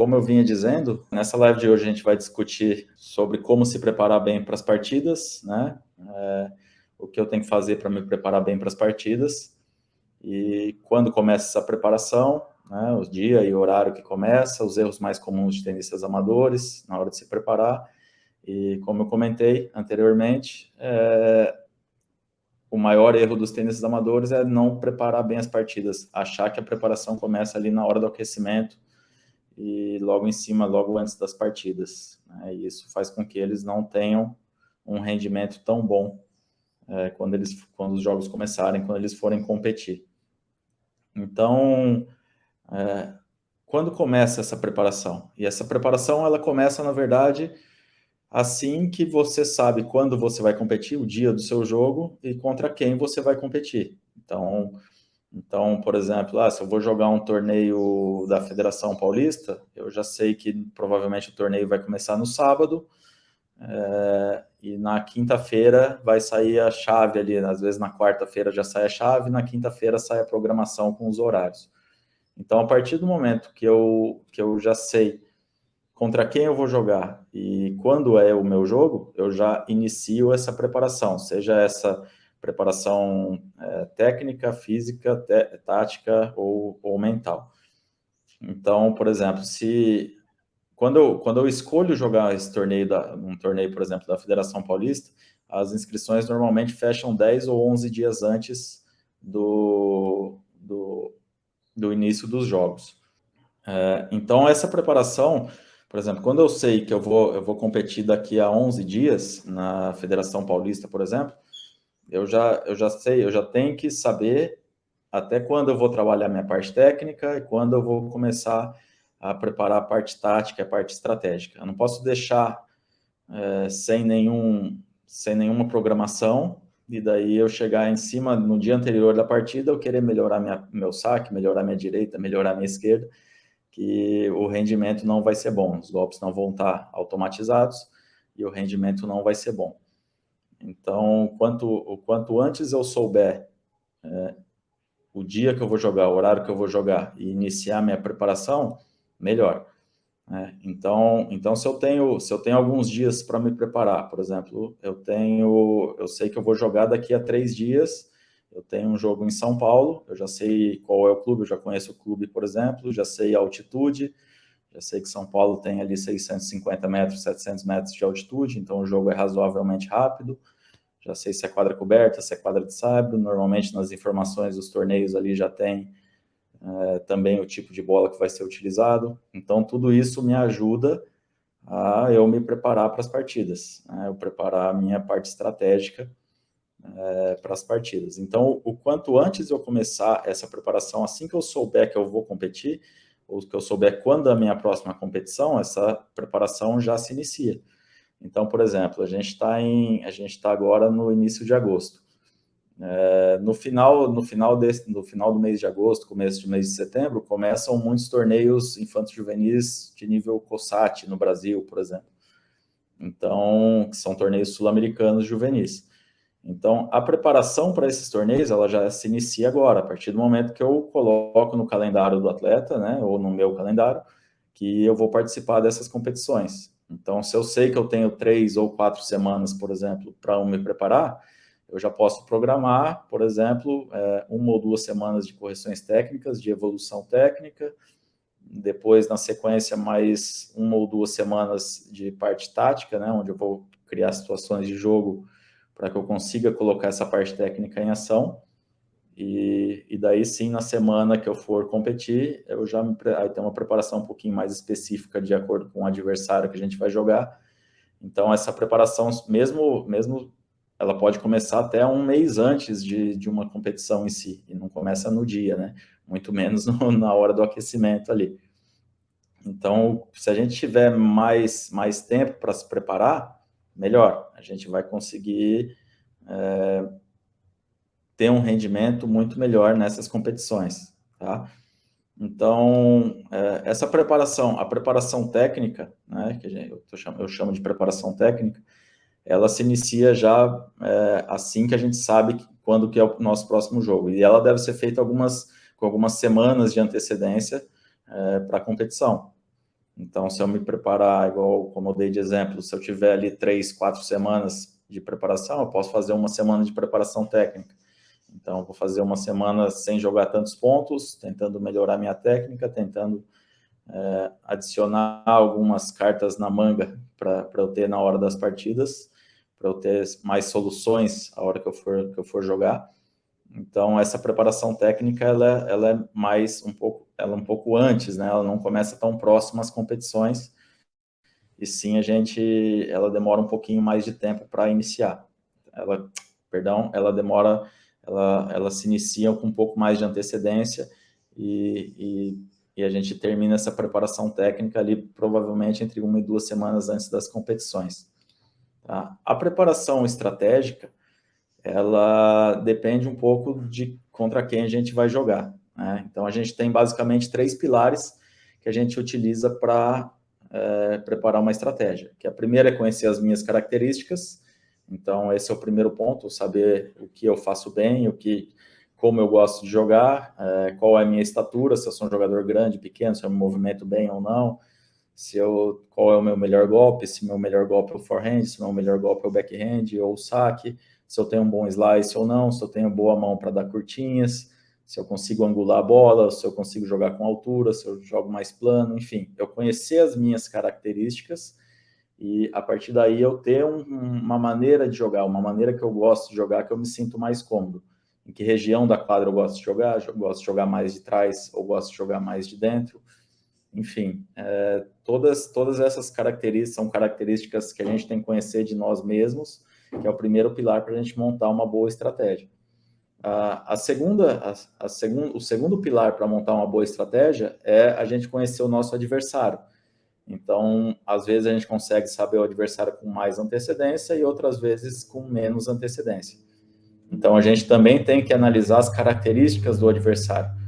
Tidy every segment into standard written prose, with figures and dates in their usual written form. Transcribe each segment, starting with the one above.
Como eu vinha dizendo, nessa live de hoje a gente vai discutir sobre como se preparar bem para as partidas, né? O que eu tenho que fazer para me preparar bem para as partidas e quando começa essa preparação, né? O dia e o horário que começa, os erros mais comuns de tenistas amadores na hora de se preparar. E como eu comentei anteriormente, o maior erro dos tenistas amadores é não preparar bem as partidas, achar que a preparação começa ali na hora do aquecimento e logo em cima, logo antes das partidas, né? E isso faz com que eles não tenham um rendimento tão bom quando os jogos começarem, quando eles forem competir. Então, quando começa essa preparação? E essa preparação, ela começa, na verdade, assim que você sabe quando você vai competir, o dia do seu jogo e contra quem você vai competir. Então, por exemplo, se eu vou jogar um torneio da Federação Paulista, eu já sei que provavelmente o torneio vai começar no sábado, e na quinta-feira vai sair a chave ali, às vezes na quarta-feira já sai a chave, na quinta-feira sai a programação com os horários. Então, a partir do momento que eu já sei contra quem eu vou jogar e quando é o meu jogo, eu já inicio essa preparação, seja essa preparação técnica, física, tática ou mental. Então, por exemplo, quando eu escolho jogar esse torneio, um torneio, por exemplo, da Federação Paulista, as inscrições normalmente fecham 10 ou 11 dias antes do início dos jogos. Então, essa preparação, por exemplo, quando eu sei que eu vou competir daqui a 11 dias na Federação Paulista, por exemplo, eu já sei, eu já tenho que saber até quando eu vou trabalhar minha parte técnica e quando eu vou começar a preparar a parte tática, a parte estratégica. Eu não posso deixar sem nenhuma programação e daí eu chegar em cima no dia anterior da partida, eu querer melhorar meu saque, melhorar minha direita, melhorar minha esquerda, que o rendimento não vai ser bom, os golpes não vão estar automatizados e o rendimento não vai ser bom. Então, o quanto antes eu souber o dia que eu vou jogar, o horário que eu vou jogar e iniciar minha preparação, melhor. Então, se eu tenho alguns dias para me preparar, por exemplo, eu sei que eu vou jogar daqui a 3 dias, eu tenho um jogo em São Paulo, eu já sei qual é o clube, eu já conheço o clube, por exemplo, já sei a altitude, já sei que São Paulo tem ali 650 metros, 700 metros de altitude, então o jogo é razoavelmente rápido, já sei se é quadra coberta, se é quadra de saibro, normalmente nas informações dos torneios ali já tem também o tipo de bola que vai ser utilizado, então tudo isso me ajuda a eu me preparar para as partidas, eu preparar a minha parte estratégica para as partidas. Então, o quanto antes eu começar essa preparação, assim que eu souber que eu vou competir, ou que eu souber quando é a minha próxima competição, essa preparação já se inicia. Então, por exemplo, a gente está agora no início de agosto. No final do mês de agosto, começo do mês de setembro, começam muitos torneios infanto-juvenis de nível COSAT no Brasil, por exemplo. Então, que são torneios sul-americanos juvenis. Então, a preparação para esses torneios, ela já se inicia agora, a partir do momento que eu coloco no calendário do atleta, né, ou no meu calendário, que eu vou participar dessas competições. Então, se eu sei que eu tenho 3 ou 4 semanas, por exemplo, para me preparar, eu já posso programar, por exemplo, 1 ou 2 semanas de correções técnicas, de evolução técnica, depois, na sequência, mais 1 ou 2 semanas de parte tática, né, onde eu vou criar situações de jogo para que eu consiga colocar essa parte técnica em ação. E daí sim, na semana que eu for competir, aí tem uma preparação um pouquinho mais específica de acordo com o adversário que a gente vai jogar. Então, essa preparação, mesmo ela pode começar até um mês antes de uma competição em si, e não começa no dia, né? Muito menos na hora do aquecimento ali. Então, se a gente tiver mais tempo para se preparar, melhor. A gente vai conseguir ter um rendimento muito melhor nessas competições, tá? Então, essa preparação, a preparação técnica, né, que eu chamo de preparação técnica, ela se inicia já assim que a gente sabe quando que é o nosso próximo jogo. E ela deve ser feita com algumas semanas de antecedência para a competição. Então, se eu me preparar, igual como eu dei de exemplo, se eu tiver ali 3, 4 semanas de preparação, eu posso fazer uma semana de preparação técnica. Então, vou fazer uma semana sem jogar tantos pontos, tentando melhorar minha técnica, tentando adicionar algumas cartas na manga para eu ter na hora das partidas, para eu ter mais soluções a hora que eu for jogar. Então, essa preparação técnica, ela é mais ela é um pouco antes, né? Ela não começa tão próxima às competições, e sim ela demora um pouquinho mais de tempo para iniciar. Ela se inicia com um pouco mais de antecedência e a gente termina essa preparação técnica ali provavelmente entre 1 e 2 semanas antes das competições. Tá? A preparação estratégica, ela depende um pouco de contra quem a gente vai jogar, né? Então, a gente tem basicamente 3 pilares que a gente utiliza para preparar uma estratégia. Que a primeira é conhecer as minhas características. Então, esse é o primeiro ponto, saber o que eu faço bem, como eu gosto de jogar, qual é a minha estatura, se eu sou um jogador grande, pequeno, se eu me movimento bem ou não, qual é o meu melhor golpe, se meu melhor golpe é o forehand, se meu melhor golpe é o backhand ou o saque, se eu tenho um bom slice ou não, se eu tenho boa mão para dar curtinhas, se eu consigo angular a bola, se eu consigo jogar com altura, se eu jogo mais plano, enfim, eu conhecer as minhas características e a partir daí eu ter uma maneira de jogar, uma maneira que eu gosto de jogar, que eu me sinto mais cômodo. Em que região da quadra eu gosto de jogar? Eu gosto de jogar mais de trás ou gosto de jogar mais de dentro? Enfim, todas essas características são características que a gente tem que conhecer de nós mesmos, que é o primeiro pilar para a gente montar uma boa estratégia. O segundo pilar para montar uma boa estratégia é a gente conhecer o nosso adversário. Então, às vezes a gente consegue saber o adversário com mais antecedência e outras vezes com menos antecedência. Então, a gente também tem que analisar as características do adversário.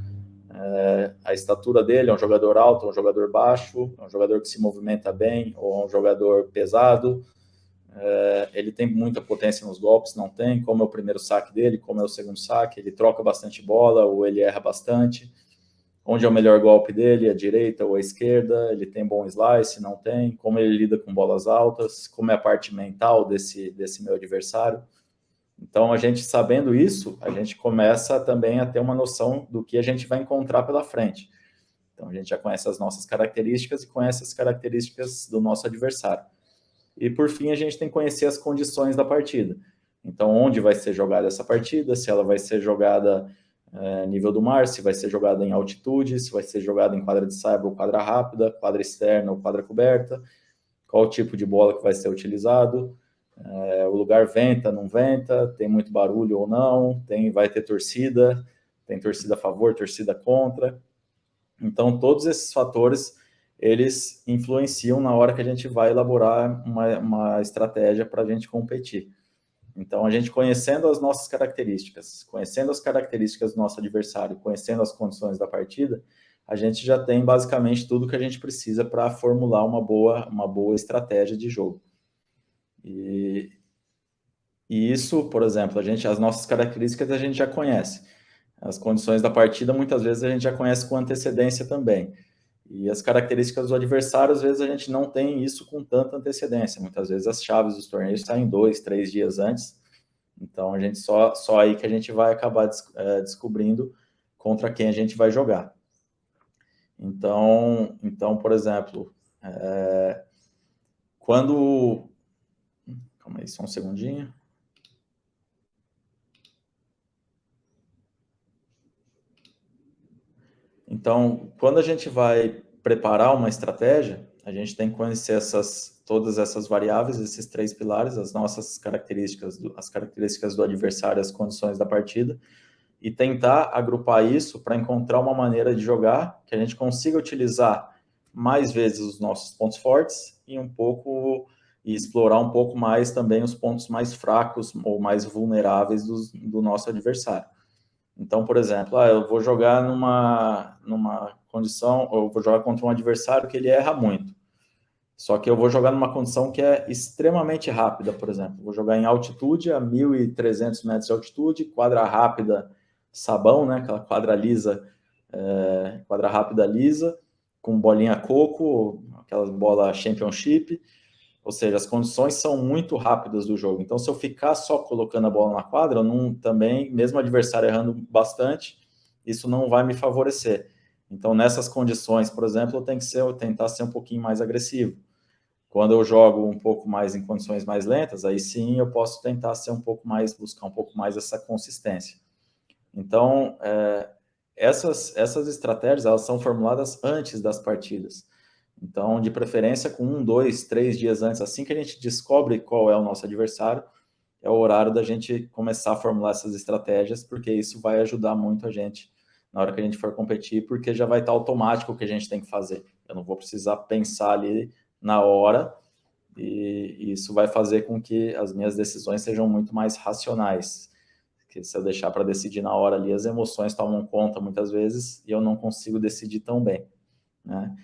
A estatura dele, é um jogador alto, é um jogador baixo, é um jogador que se movimenta bem ou é um jogador pesado. Ele tem muita potência nos golpes, não tem? Como é o primeiro saque dele, como é o segundo saque? Ele troca bastante bola ou ele erra bastante? Onde é o melhor golpe dele, a direita ou a esquerda? Ele tem bom slice, não tem? Como ele lida com bolas altas? Como é a parte mental desse meu adversário? Então, a gente sabendo isso, a gente começa também a ter uma noção do que a gente vai encontrar pela frente. Então, a gente já conhece as nossas características e conhece as características do nosso adversário. E, por fim, a gente tem que conhecer as condições da partida. Então, onde vai ser jogada essa partida, se ela vai ser jogada nível do mar, se vai ser jogada em altitude, se vai ser jogada em quadra de saibro ou quadra rápida, quadra externa ou quadra coberta, qual o tipo de bola que vai ser utilizado, o lugar venta, não venta, tem muito barulho ou não, vai ter torcida, tem torcida a favor, torcida contra. Então, todos esses fatores, eles influenciam na hora que a gente vai elaborar uma estratégia para a gente competir. Então, a gente conhecendo as nossas características, conhecendo as características do nosso adversário, conhecendo as condições da partida, a gente já tem basicamente tudo que a gente precisa para formular uma boa estratégia de jogo. E isso, por exemplo, as nossas características a gente já conhece. As condições da partida, muitas vezes, a gente já conhece com antecedência também. E as características do adversário, às vezes, a gente não tem isso com tanta antecedência. Muitas vezes, as chaves dos torneios saem 2, 3 dias antes. Então, a gente só aí que a gente vai acabar descobrindo contra quem a gente vai jogar. Então por exemplo, quando... Calma aí, só um segundinho. Então, quando a gente vai preparar uma estratégia, a gente tem que conhecer todas essas variáveis, esses 3 pilares, as nossas características, as características do adversário, as condições da partida, e tentar agrupar isso para encontrar uma maneira de jogar que a gente consiga utilizar mais vezes os nossos pontos fortes e explorar um pouco mais também os pontos mais fracos ou mais vulneráveis do nosso adversário. Então, por exemplo, eu vou jogar numa condição, eu vou jogar contra um adversário que ele erra muito. Só que eu vou jogar numa condição que é extremamente rápida, por exemplo. Vou jogar em altitude, a 1.300 metros de altitude, quadra rápida sabão, né? Aquela quadra lisa, quadra rápida lisa, com bolinha coco, aquela bola championship, ou seja, as condições são muito rápidas do jogo. Então, se eu ficar só colocando a bola na quadra, eu não, também, mesmo o adversário errando bastante, isso não vai me favorecer. Então, nessas condições, por exemplo, eu tenho que tentar ser um pouquinho mais agressivo. Quando eu jogo um pouco mais em condições mais lentas, aí sim eu posso tentar ser um pouco mais, buscar um pouco mais essa consistência. Então, essas estratégias, elas são formuladas antes das partidas. Então, de preferência com 1, 2, 3 dias antes, assim que a gente descobre qual é o nosso adversário, é o horário da gente começar a formular essas estratégias, porque isso vai ajudar muito a gente na hora que a gente for competir, porque já vai estar automático o que a gente tem que fazer. Eu não vou precisar pensar ali na hora, e isso vai fazer com que as minhas decisões sejam muito mais racionais. Porque se eu deixar para decidir na hora ali, as emoções tomam conta muitas vezes e eu não consigo decidir tão bem, né?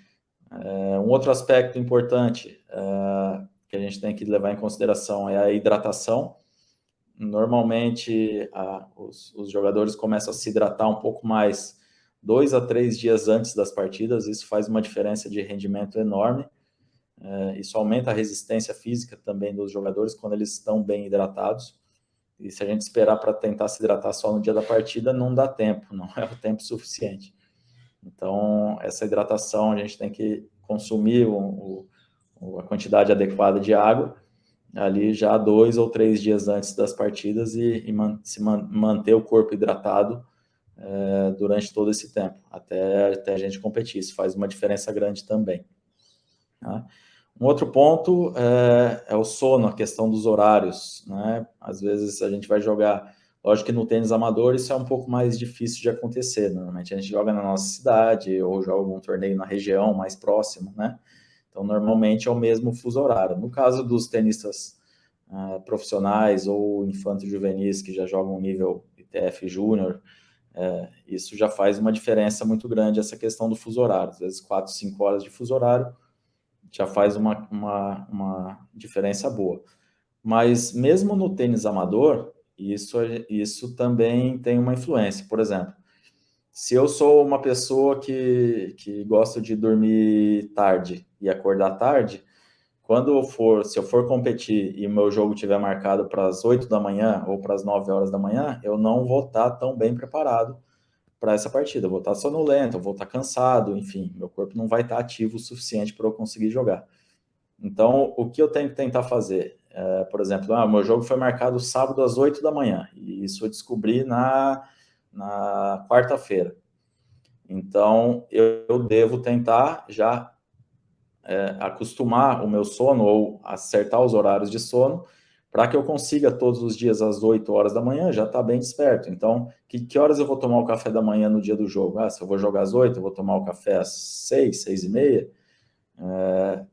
Um outro aspecto importante que a gente tem que levar em consideração é a hidratação. Normalmente, os jogadores começam a se hidratar um pouco mais 2 a 3 dias antes das partidas. Isso faz uma diferença de rendimento enorme. Isso aumenta a resistência física também dos jogadores quando eles estão bem hidratados. E se a gente esperar para tentar se hidratar só no dia da partida, não dá tempo, não é o tempo suficiente. Então, essa hidratação, a gente tem que consumir a quantidade adequada de água ali já 2 ou 3 dias antes das partidas e manter o corpo hidratado durante todo esse tempo, até a gente competir. Isso faz uma diferença grande também. Tá? Um outro ponto é o sono, a questão dos horários, né? Às vezes a gente vai jogar, lógico que no tênis amador isso é um pouco mais difícil de acontecer, normalmente a gente joga na nossa cidade ou joga algum torneio na região mais próximo, né? Então normalmente é o mesmo fuso horário. No caso dos tenistas profissionais ou infantos juvenis que já jogam nível ITF Júnior, isso já faz uma diferença muito grande, essa questão do fuso horário, às vezes 4, 5 horas de fuso horário, já faz uma diferença boa. Mas mesmo no tênis amador, isso também tem uma influência. Por exemplo, se eu sou uma pessoa que gosta de dormir tarde e acordar tarde, se eu for competir e o meu jogo estiver marcado para as 8 da manhã ou para as 9 horas da manhã, eu não vou estar tão bem preparado para essa partida. Eu vou estar sonolento, eu vou estar cansado, enfim, meu corpo não vai estar ativo o suficiente para eu conseguir jogar. Então, o que eu tenho que tentar fazer? Por exemplo, o meu jogo foi marcado sábado às 8 da manhã, e isso eu descobri na quarta-feira. Então, eu devo tentar já acostumar o meu sono ou acertar os horários de sono para que eu consiga todos os dias às 8 horas da manhã já estar bem desperto. Então, que horas eu vou tomar o café da manhã no dia do jogo? Se eu vou jogar às 8, eu vou tomar o café às 6, 6 e meia,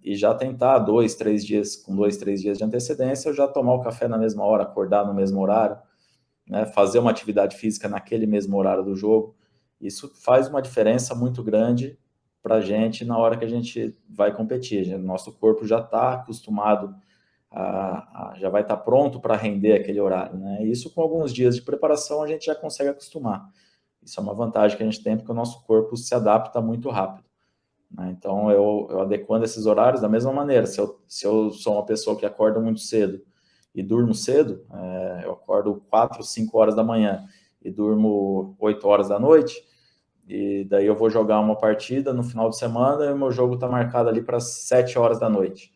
e já tentar com 2, 3 dias de antecedência, eu já tomar o café na mesma hora, acordar no mesmo horário, né, fazer uma atividade física naquele mesmo horário do jogo. Isso faz uma diferença muito grande para a gente na hora que a gente vai competir. Nosso corpo já está acostumado, já vai estar pronto para render aquele horário, né? E isso com alguns dias de preparação a gente já consegue acostumar. Isso é uma vantagem que a gente tem, porque o nosso corpo se adapta muito rápido, né? Então, eu adequando esses horários da mesma maneira. Se eu sou uma pessoa que acorda muito cedo e durmo cedo, eu acordo 4, 5 horas da manhã e durmo 8 horas da noite, e daí eu vou jogar uma partida no final de semana e o meu jogo está marcado ali para 7 horas da noite.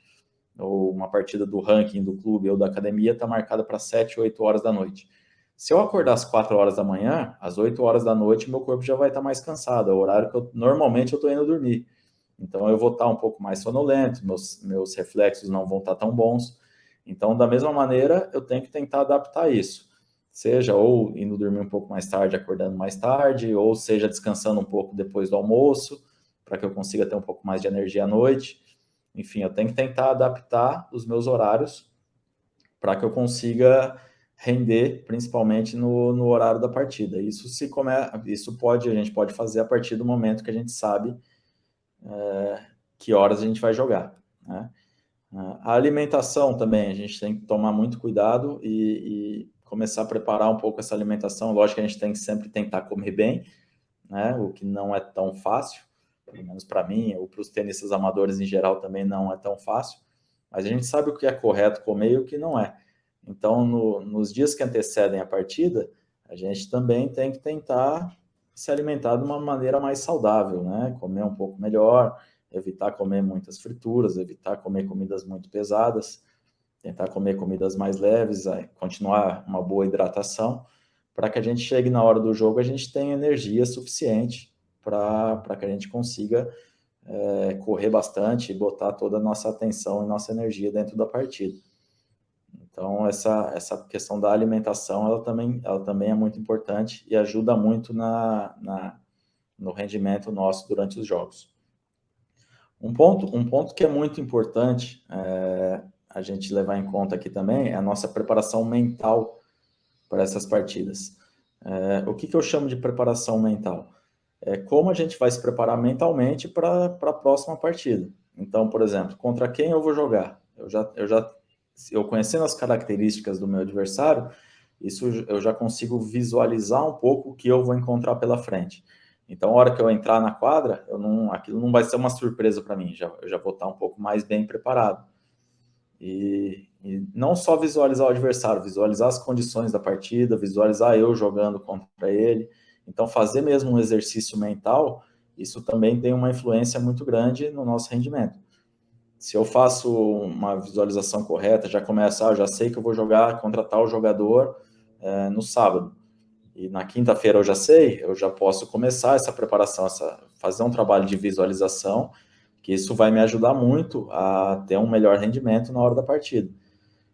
Ou uma partida do ranking do clube ou da academia está marcada para 7, 8 horas da noite. Se eu acordar às 4 horas da manhã, às 8 horas da noite, meu corpo já vai estar mais cansado. É o horário que normalmente eu estou indo dormir. Então eu vou estar um pouco mais sonolento, meus reflexos não vão estar tão bons. Então, da mesma maneira, eu tenho que tentar adaptar isso. Seja ou indo dormir um pouco mais tarde, acordando mais tarde, ou seja, descansando um pouco depois do almoço, para que eu consiga ter um pouco mais de energia à noite. Enfim, eu tenho que tentar adaptar os meus horários para que eu consiga render, principalmente no horário da partida. Isso a gente pode fazer a partir do momento que a gente sabe que horas a gente vai jogar, né? A alimentação também, a gente tem que tomar muito cuidado e começar a preparar um pouco essa alimentação. Lógico que a gente tem que sempre tentar comer bem, né? O que não é tão fácil, pelo menos para mim, ou para os tenistas amadores em geral também não é tão fácil, mas a gente sabe o que é correto comer e o que não é. Então, nos dias que antecedem a partida, a gente também tem que tentar se alimentar de uma maneira mais saudável, né? Comer um pouco melhor, evitar comer muitas frituras, evitar comer comidas muito pesadas, tentar comer comidas mais leves, continuar uma boa hidratação, para que a gente chegue na hora do jogo, a gente tenha energia suficiente para que a gente consiga correr bastante e botar toda a nossa atenção e nossa energia dentro da partida. Então, essa questão da alimentação, ela também é muito importante e ajuda muito no rendimento nosso durante os jogos. Um ponto que é muito importante a gente levar em conta aqui também é a nossa preparação mental para essas partidas. O que eu chamo de preparação mental? É como a gente vai se preparar mentalmente para a próxima partida. Então, por exemplo, contra quem eu vou jogar? Eu conhecendo as características do meu adversário, isso eu já consigo visualizar um pouco o que eu vou encontrar pela frente. Então, a hora que eu entrar na quadra, aquilo não vai ser uma surpresa para mim, eu já vou estar um pouco mais bem preparado. E não só visualizar o adversário, visualizar as condições da partida, visualizar eu jogando contra ele. Então, fazer mesmo um exercício mental, isso também tem uma influência muito grande no nosso rendimento. Se eu faço uma visualização correta, já começa, eu já sei que eu vou jogar contra tal jogador no sábado. E na quinta-feira eu já sei, eu já posso começar essa preparação, fazer um trabalho de visualização, que isso vai me ajudar muito a ter um melhor rendimento na hora da partida.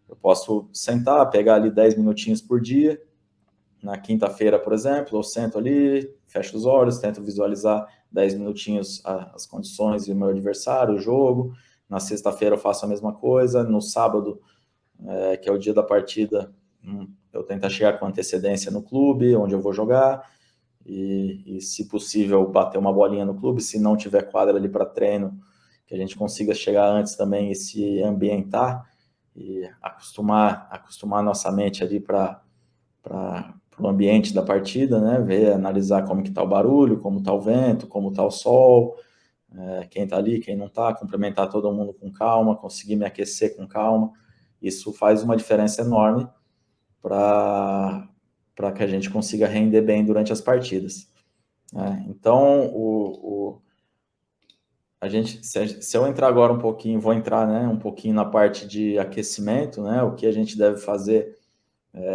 Eu posso sentar, pegar ali 10 minutinhos por dia, na quinta-feira, por exemplo, eu sento ali, fecho os olhos, tento visualizar 10 minutinhos as condições do meu adversário, o jogo. Na sexta-feira eu faço a mesma coisa, no sábado, que é o dia da partida, eu tento chegar com antecedência no clube, onde eu vou jogar, e se possível, bater uma bolinha no clube, se não tiver quadra ali para treino, que a gente consiga chegar antes também e se ambientar, e acostumar nossa mente ali para o ambiente da partida, né? Ver, analisar como que está o barulho, como está o vento, como está o sol, quem está ali, quem não está, cumprimentar todo mundo com calma, conseguir me aquecer com calma. Isso faz uma diferença enorme para que a gente consiga render bem durante as partidas. Então, se eu entrar agora um pouquinho, vou entrar, né, um pouquinho na parte de aquecimento, né, o que a gente deve fazer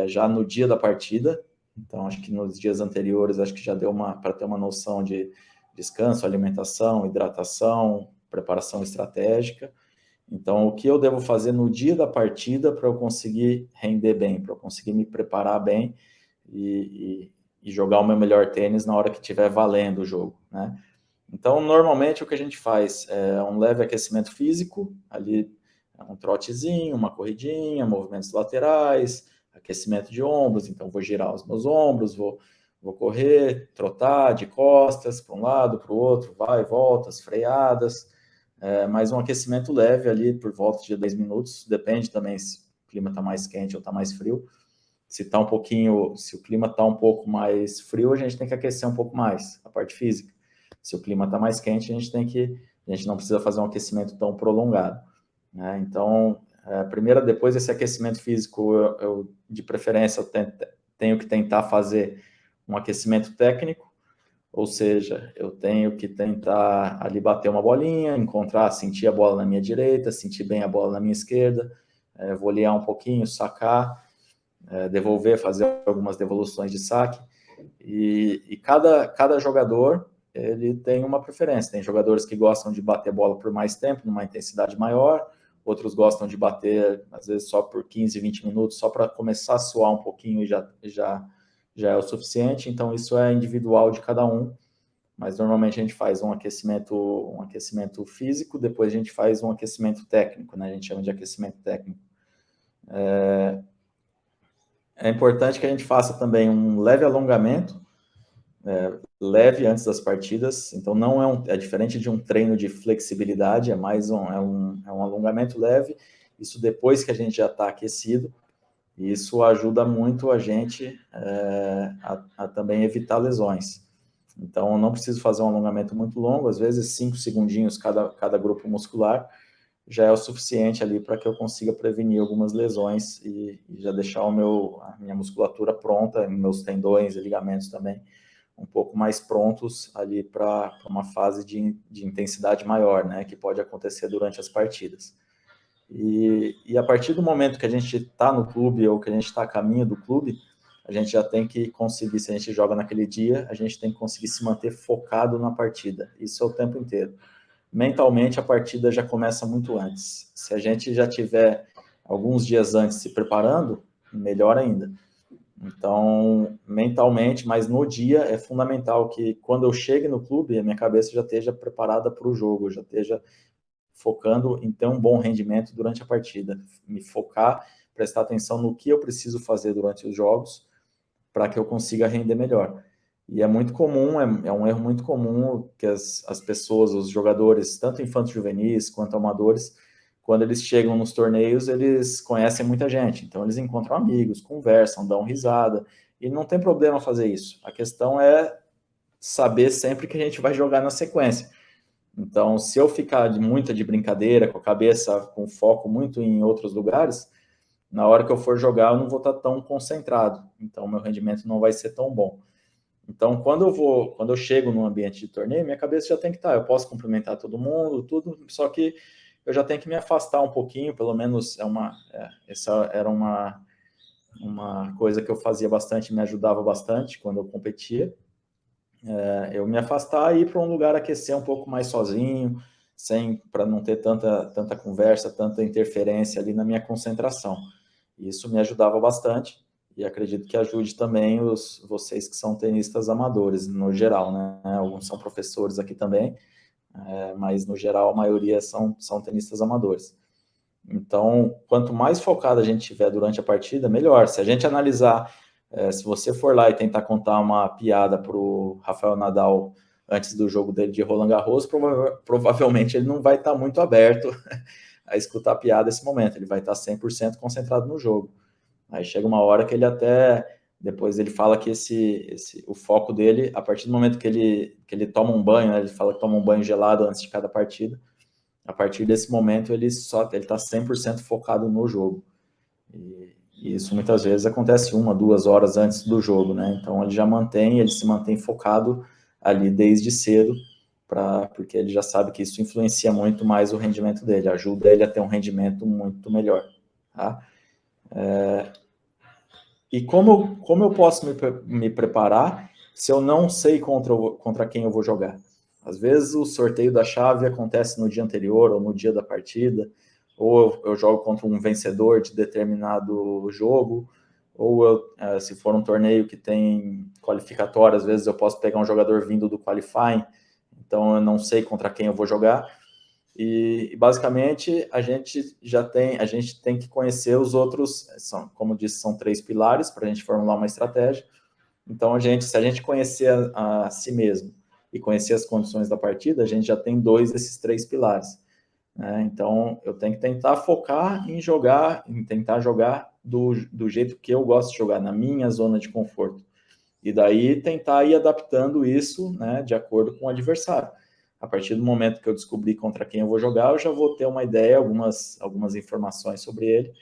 já no dia da partida. Então, acho que nos dias anteriores, acho que já deu para ter uma noção de descanso, alimentação, hidratação, preparação estratégica. Então, o que eu devo fazer no dia da partida para eu conseguir render bem, para eu conseguir me preparar bem e jogar o meu melhor tênis na hora que estiver valendo o jogo, né? Então, normalmente, o que a gente faz é um leve aquecimento físico, ali um trotezinho, uma corridinha, movimentos laterais, aquecimento de ombros, então vou girar os meus ombros, vou correr, trotar de costas para um lado, para o outro, vai e voltas, freadas, mas um aquecimento leve ali por volta de 10 minutos, depende também se o clima está mais quente ou está mais frio. Se o clima está um pouco mais frio, a gente tem que aquecer um pouco mais a parte física. Se o clima está mais quente, a gente não precisa fazer um aquecimento tão prolongado, né? Então, depois desse aquecimento físico, de preferência, eu tenho que tentar fazer um aquecimento técnico, ou seja, eu tenho que tentar ali bater uma bolinha, sentir a bola na minha direita, sentir bem a bola na minha esquerda, volear um pouquinho, sacar, devolver, fazer algumas devoluções de saque, e cada jogador ele tem uma preferência. Tem jogadores que gostam de bater bola por mais tempo, numa intensidade maior, outros gostam de bater, às vezes, só por 15, 20 minutos, só para começar a suar um pouquinho e já é o suficiente. Então, isso é individual de cada um, mas normalmente a gente faz um aquecimento físico, depois a gente faz um aquecimento técnico, né? A gente chama de aquecimento técnico. É importante que a gente faça também um leve alongamento, leve antes das partidas, então não é diferente de um treino de flexibilidade, é um alongamento leve, isso depois que a gente já está aquecido, e isso ajuda muito a gente a também evitar lesões. Então, eu não preciso fazer um alongamento muito longo, às vezes 5 segundinhos cada grupo muscular já é o suficiente ali para que eu consiga prevenir algumas lesões e já deixar a minha musculatura pronta, meus tendões e ligamentos também, um pouco mais prontos ali para uma fase de intensidade maior, né, que pode acontecer durante as partidas. E a partir do momento que a gente está no clube ou que a gente está a caminho do clube, a gente já tem que conseguir, se a gente joga naquele dia, a gente tem que conseguir se manter focado na partida. Isso é o tempo inteiro. Mentalmente, a partida já começa muito antes. Se a gente já tiver alguns dias antes se preparando, melhor ainda. Então, mentalmente, mas no dia é fundamental que quando eu chegue no clube, a minha cabeça já esteja preparada para o jogo, já esteja focando em ter um bom rendimento durante a partida, me focar, prestar atenção no que eu preciso fazer durante os jogos para que eu consiga render melhor. E é muito comum, é um erro muito comum que as pessoas, os jogadores, tanto infantos juvenis quanto amadores, quando eles chegam nos torneios, eles conhecem muita gente, então eles encontram amigos, conversam, dão risada, e não tem problema fazer isso. A questão é saber sempre que a gente vai jogar na sequência. Então, se eu ficar muita de brincadeira, com a cabeça, com foco muito em outros lugares, na hora que eu for jogar, eu não vou estar tão concentrado. Então, meu rendimento não vai ser tão bom. Então, quando eu chego num ambiente de torneio, minha cabeça já tem que estar. Eu posso cumprimentar todo mundo, tudo, só que eu já tenho que me afastar um pouquinho, pelo menos essa era uma coisa que eu fazia bastante, me ajudava bastante quando eu competia. Eu me afastar e ir para um lugar aquecer um pouco mais sozinho, para não ter tanta conversa, tanta interferência ali na minha concentração. Isso me ajudava bastante e acredito que ajude também vocês que são tenistas amadores, no geral, né? Alguns são professores aqui também, mas no geral a maioria são tenistas amadores. Então, quanto mais focado a gente tiver durante a partida, melhor. Se a gente analisar, se você for lá e tentar contar uma piada para o Rafael Nadal antes do jogo dele de Roland Garros, provavelmente ele não vai estar muito aberto a escutar a piada nesse momento, ele vai estar 100% concentrado no jogo. Aí chega uma hora que ele até, depois ele fala que o foco dele, a partir do momento que ele toma um banho, né, ele fala que toma um banho gelado antes de cada partida, a partir desse momento ele está 100% focado no jogo. E isso muitas vezes acontece 1, 2 horas antes do jogo, né? Então ele se mantém focado ali desde cedo, porque ele já sabe que isso influencia muito mais o rendimento dele, ajuda ele a ter um rendimento muito melhor, tá? E como eu posso me preparar se eu não sei contra quem eu vou jogar? Às vezes o sorteio da chave acontece no dia anterior ou no dia da partida, ou eu jogo contra um vencedor de determinado jogo, ou se for um torneio que tem qualificatório, às vezes eu posso pegar um jogador vindo do qualifying, então eu não sei contra quem eu vou jogar. E basicamente a gente tem que conhecer os outros, como disse, são 3 pilares para a gente formular uma estratégia. Então se a gente conhecer a si mesmo e conhecer as condições da partida, a gente já tem 2 desses 3 pilares, né? Então eu tenho que tentar focar em tentar jogar do jeito que eu gosto de jogar, na minha zona de conforto. E daí tentar ir adaptando isso, né, de acordo com o adversário. A partir do momento que eu descobrir contra quem eu vou jogar, eu já vou ter uma ideia, algumas informações sobre ele.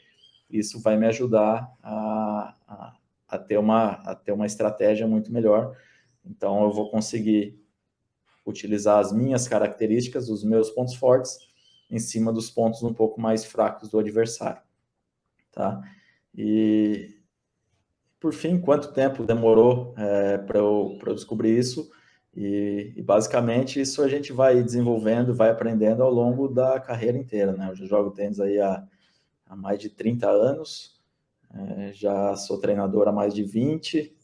Isso vai me ajudar a ter uma estratégia muito melhor. Então, eu vou conseguir utilizar as minhas características, os meus pontos fortes, em cima dos pontos um pouco mais fracos do adversário. Tá? E, por fim, quanto tempo demorou para eu descobrir isso? E basicamente isso a gente vai desenvolvendo, vai aprendendo ao longo da carreira inteira, né? Eu já jogo tênis aí há mais de 30 anos, já sou treinador há mais de 20,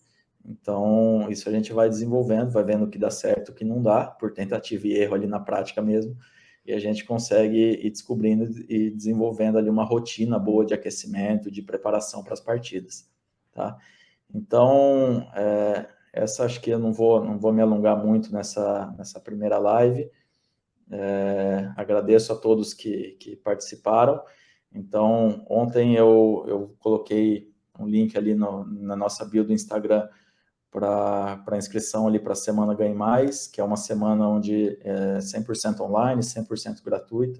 então isso a gente vai desenvolvendo, vai vendo o que dá certo, o que não dá, por tentativa e erro ali na prática mesmo, e a gente consegue ir descobrindo e desenvolvendo ali uma rotina boa de aquecimento, de preparação para as partidas, tá? Então, essa acho que eu não vou me alongar muito nessa primeira live. Agradeço a todos que participaram. Então, ontem eu coloquei um link ali na nossa bio do Instagram para inscrição ali para a Semana Ganhe Mais, que é uma semana onde é 100% online, 100% gratuita,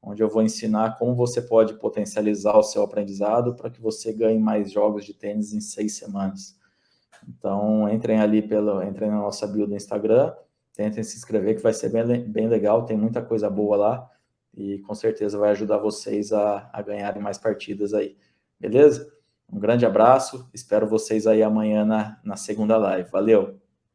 onde eu vou ensinar como você pode potencializar o seu aprendizado para que você ganhe mais jogos de tênis em 6 semanas. Então, entrem na nossa bio do Instagram, tentem se inscrever, que vai ser bem legal, tem muita coisa boa lá, e com certeza vai ajudar vocês a ganharem mais partidas aí. Beleza? Um grande abraço, espero vocês aí amanhã na segunda live. Valeu!